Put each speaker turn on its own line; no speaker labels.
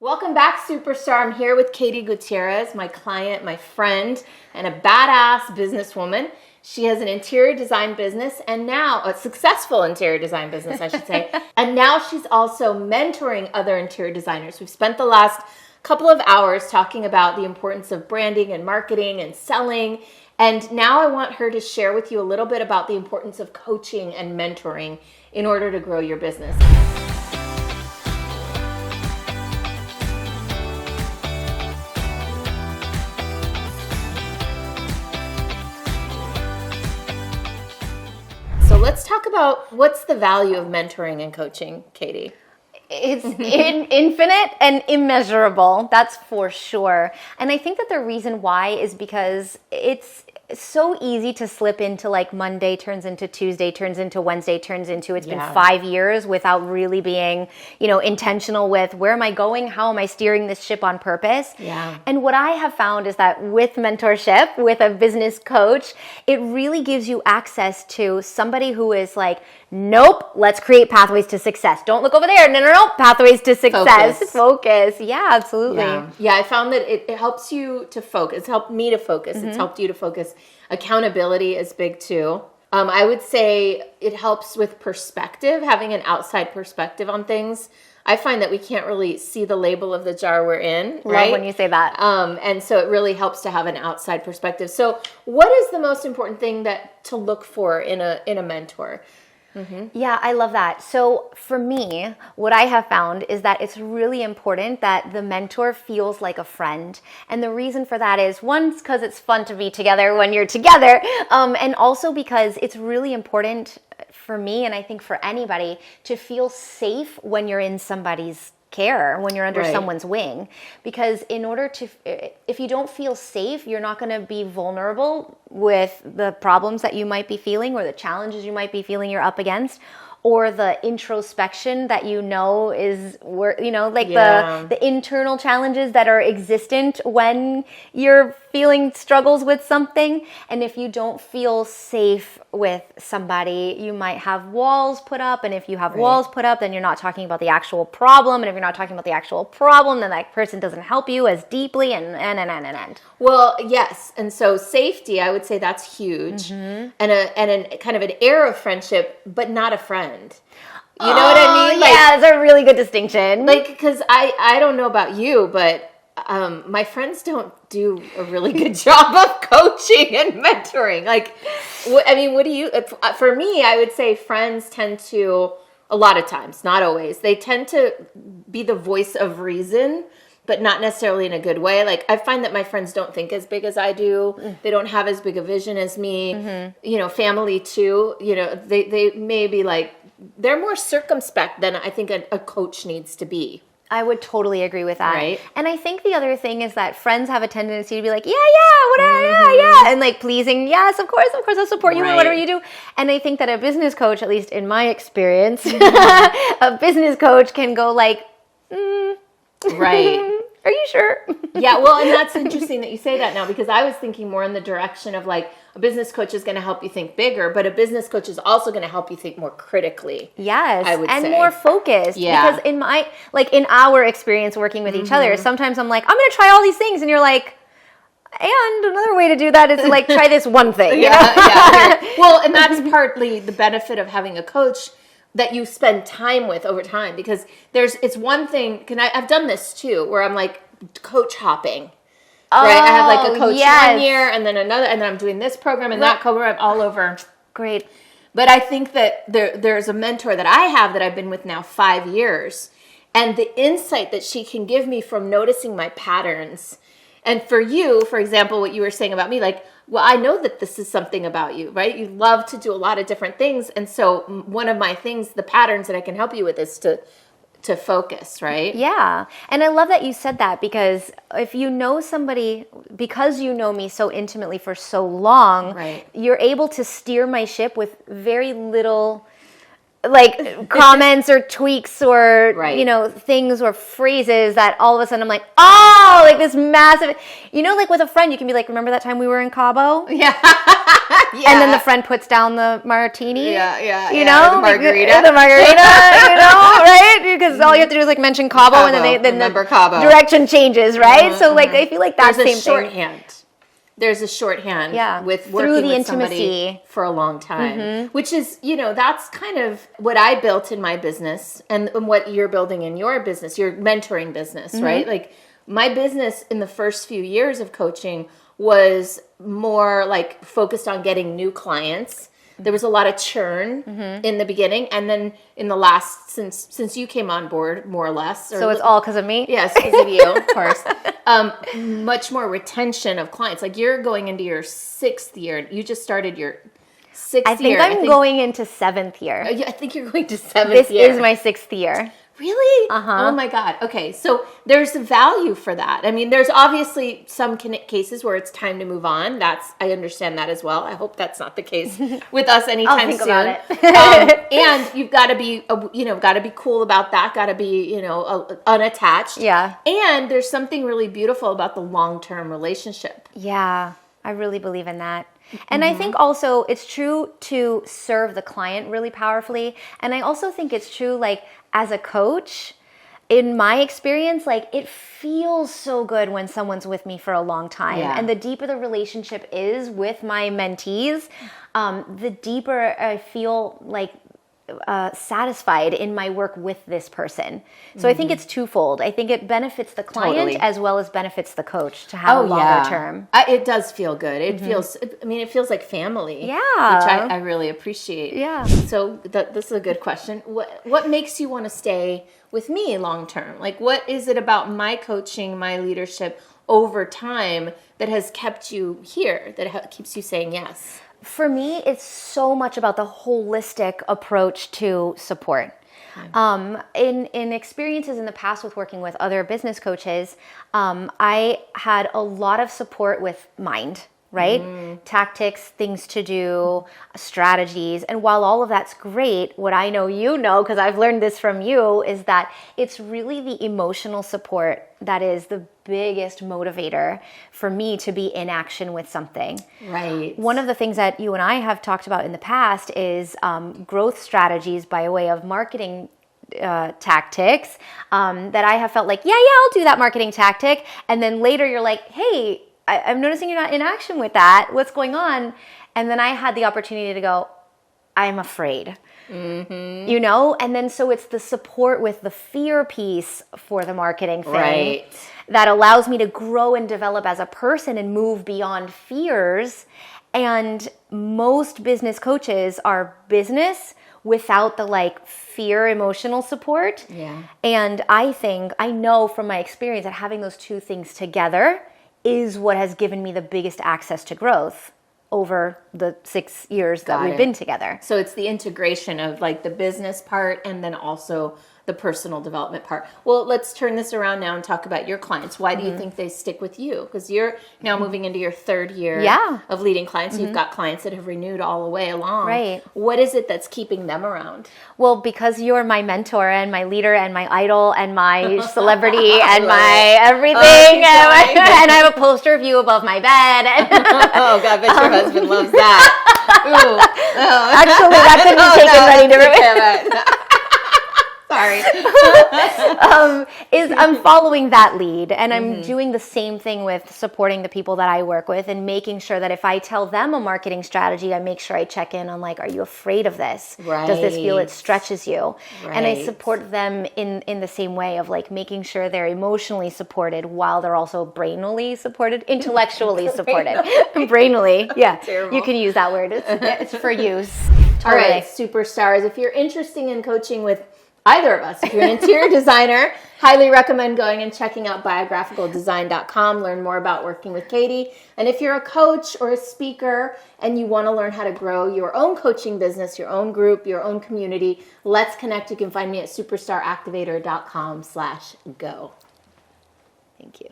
Welcome back, Superstar. I'm here with Katie Gutierrez, my client, my friend, and a badass businesswoman. She has an interior design business and now a successful interior design business, I should say. And now she's also mentoring other interior designers. We've spent the last couple of hours talking about the importance of branding and marketing and selling. And now I want her to share with you a little bit about the importance of coaching and mentoring in order to grow your business. So let's talk about what's the value of mentoring and coaching, Katie.
It's infinite and immeasurable, that's for sure. And I think that the reason why is because it's so easy to slip into like Monday turns into Tuesday, turns into Wednesday, turns into it's been 5 years without really being, intentional with where am I going? How am I steering this ship on purpose?
Yeah.
And what I have found is that with mentorship, with a business coach, it really gives you access to somebody who is like, nope, let's create pathways to success. Don't look over there. No, pathways to success. Focus. Yeah, absolutely.
Yeah, I found that it helps you to focus. It's helped me to focus. It's helped you to focus. Accountability is big too. I would say it helps with perspective, having an outside perspective on things. I find that we can't really see the label of the jar we're in, right?
Love when you say that.
And so it really helps to have an outside perspective. So what is the most important thing to look for in a mentor? Mm-hmm.
Yeah, I love that. So for me, what I have found is that it's really important that the mentor feels like a friend. And the reason for that is, one, because it's fun to be together when you're together. And also because it's really important for me, and I think for anybody, to feel safe when you're in somebody's care, when you're under someone's wing. Because if you don't feel safe, you're not going to be vulnerable with the problems that you might be feeling or the challenges you might be feeling you're up against, or the introspection that is the internal challenges that are existent when you're feeling struggles with something. And if you don't feel safe with somebody, you might have walls put up. And if you have walls put up, then you're not talking about the actual problem. And if you're not talking about the actual problem, then that person doesn't help you as deeply and.
Well, yes. And so safety, I would say that's huge. And a kind of an air of friendship, but not a friend. You know what I mean?
It's a really good distinction.
Because I don't know about you, but my friends don't do a really good job of coaching and mentoring. What do you, for me, I would say friends tend to, a lot of times, not always, they tend to be the voice of reason, but not necessarily in a good way. Like, I find that my friends don't think as big as I do. They don't have as big a vision as me. Family too. They may be like, they're more circumspect than I think a coach needs to be.
I would totally agree with that.
Right.
And I think the other thing is that friends have a tendency to be like, yeah, and like pleasing, yes, of course, I'll support you in whatever you do. And I think that a business coach, at least in my experience, a business coach can go like,
right.
Are you sure?
Yeah, well, and that's interesting that you say that now, because I was thinking more in the direction of like a business coach is going to help you think bigger, but a business coach is also going to help you think more critically.
Yes,
I would say.
More focused.
Yeah.
Because in our experience working with each other, sometimes I'm like, I'm going to try all these things, and you're like, and another way to do that is to like try this one thing.
Yeah. Well, and that's partly the benefit of having a coach that you spend time with over time, because it's one thing, I've done this too, where I'm like coach hopping. Right, I have like a coach 1 year and then another, and then I'm doing this program and that program all over.
Great.
But I think that there's a mentor that I have that I've been with now 5 years, and the insight that she can give me from noticing my patterns. And for you, for example, what you were saying about me, like, well, I know that this is something about you, right? You love to do a lot of different things. And so one of my things, the patterns that I can help you with is to focus, right?
Yeah. And I love that you said that, because if you know somebody, because you know me so intimately for so long, you're able to steer my ship with very little like comments or tweaks or, things or phrases that all of a sudden I'm like, like this massive, like with a friend, you can be like, remember that time we were in Cabo?
Yeah.
And then the friend puts down the martini. You know,
the margarita.
You know, right? Because all you have to do is like mention Cabo, and then the
Cabo.
direction changes, right? So like I feel like that's the same
shorthand. There's a shorthand with working
through the
with somebody for a long time, which is, you know, that's kind of what I built in my business and what you're building in your business, your mentoring business, right? Like my business in the first few years of coaching was more like focused on getting new clients. There was a lot of churn in the beginning, and then in the last, since you came on board, more or less.
So it's all because of me?
Yes, because of you, of course. Much more retention of clients. Like you're going into your 6th year. You just started your 6th year.
I think I'm going into 7th year.
I think you're going to 7th
This
year.
is my 6th year.
Really? Oh my God. Okay. So there's value for that. I mean, there's obviously some cases where it's time to move on. I understand that as well. I hope that's not the case with us anytime soon.
I'll think about it.
And you've got to be, got to be cool about that. Got to be, unattached.
Yeah.
And there's something really beautiful about the long-term relationship.
Yeah. I really believe in that. And I think also it's true to serve the client really powerfully. And I also think it's true, like, as a coach, in my experience, like, it feels so good when someone's with me for a long time.
Yeah.
And the deeper the relationship is with my mentees, the deeper I feel like satisfied in my work with this person. So I think it's twofold. I think it benefits the client as well as benefits the coach to have a longer term.
It does feel good. It feels, it feels like family.
Yeah.
Which I really appreciate.
Yeah.
So this is a good question. What makes you want to stay with me long term? Like, what is it about my coaching, my leadership over time that has kept you here, that keeps you saying yes?
For me, it's so much about the holistic approach to support. In experiences in the past with working with other business coaches, I had a lot of support with mind, right? Tactics, things to do, strategies. And while all of that's great, what I know because I've learned this from you, is that it's really the emotional support that is the biggest motivator for me to be in action with something.
Right.
One of the things that you and I have talked about in the past is growth strategies by way of marketing tactics that I have felt like, I'll do that marketing tactic. And then later you're like, hey, I'm noticing you're not in action with that. What's going on? And then I had the opportunity to go, I'm afraid. And then so it's the support with the fear piece for the marketing thing that allows me to grow and develop as a person and move beyond fears. And most business coaches are business without the fear emotional support.
Yeah.
And I know from my experience that having those two things together is what has given me the biggest access to growth over the 6 years that we've been together.
So it's the integration of the business part and then also the personal development part. Well, let's turn this around now and talk about your clients. Why do you think they stick with you? Because you're now moving into your 3rd year of leading clients. You've got clients that have renewed all the way along.
Right.
What is it that's keeping them around?
Well, because you're my mentor and my leader and my idol and my celebrity and my everything. And I have a poster of you above my bed.
Oh, God, I bet your husband loves that. Ooh. Oh.
Actually, that could be taken many different ways.
Sorry.
I'm following that lead, and I'm doing the same thing with supporting the people that I work with and making sure that if I tell them a marketing strategy, I make sure I check in on are you afraid of this?
Right.
Does this feel it stretches you?
Right.
And I support them in the same way of making sure they're emotionally supported while they're also brainily supported, intellectually supported. Brainily, yeah.
Terrible.
You can use that word. It's for use. Totally.
All right, superstars. If you're interested in coaching with either of us, if you're an interior designer, highly recommend going and checking out biographicaldesign.com, learn more about working with Katie. And if you're a coach or a speaker and you want to learn how to grow your own coaching business, your own group, your own community, let's connect. You can find me at superstaractivator.com/go. Thank you.